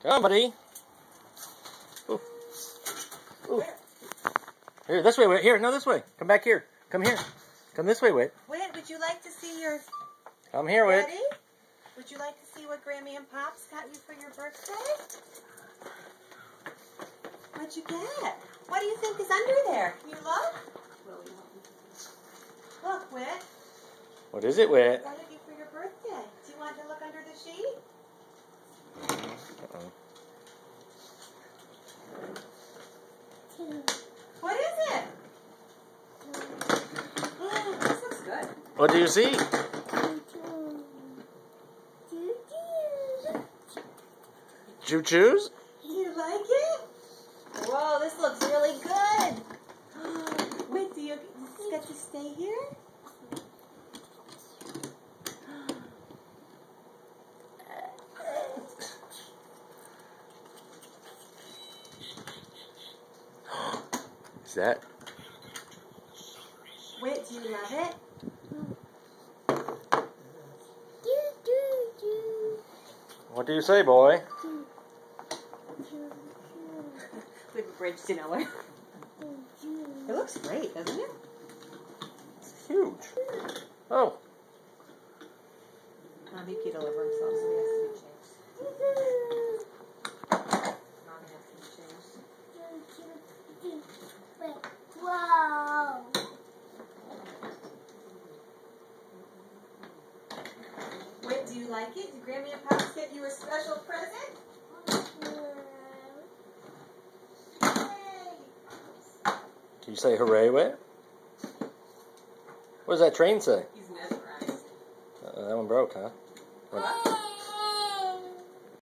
Come on, buddy. Ooh. Ooh. Here, this way, Whit. Here, no, this way. Come back here. Come here. Come this way, Whit. Whit, would you like to see your... Come here, Whit. Ready? Would you like to see what Grammy and Pops got you for your birthday? What'd you get? What do you think is under there? Can you look? Look, Whit. What is it, Whit? What did you for your birthday? Do you want to look under the sheet? Uh-oh. What is it? This looks good. What do you see? Choo-choos? Do you like it? Whoa, this looks really good. Wait, does this get to stay here? Is that? Wait, do you love it? What do you say, boy? We have a bridge to nowhere. It looks great, doesn't it? It's huge. Oh. Mommy can deliver himself, so he has to be changed. Mommy has to be changed. Wow. Wait, do you like it? Did Grammy and Pops get you a special present? Can you say hooray, Whit? What does that train say? He's mesmerized. That one broke, huh? Hey.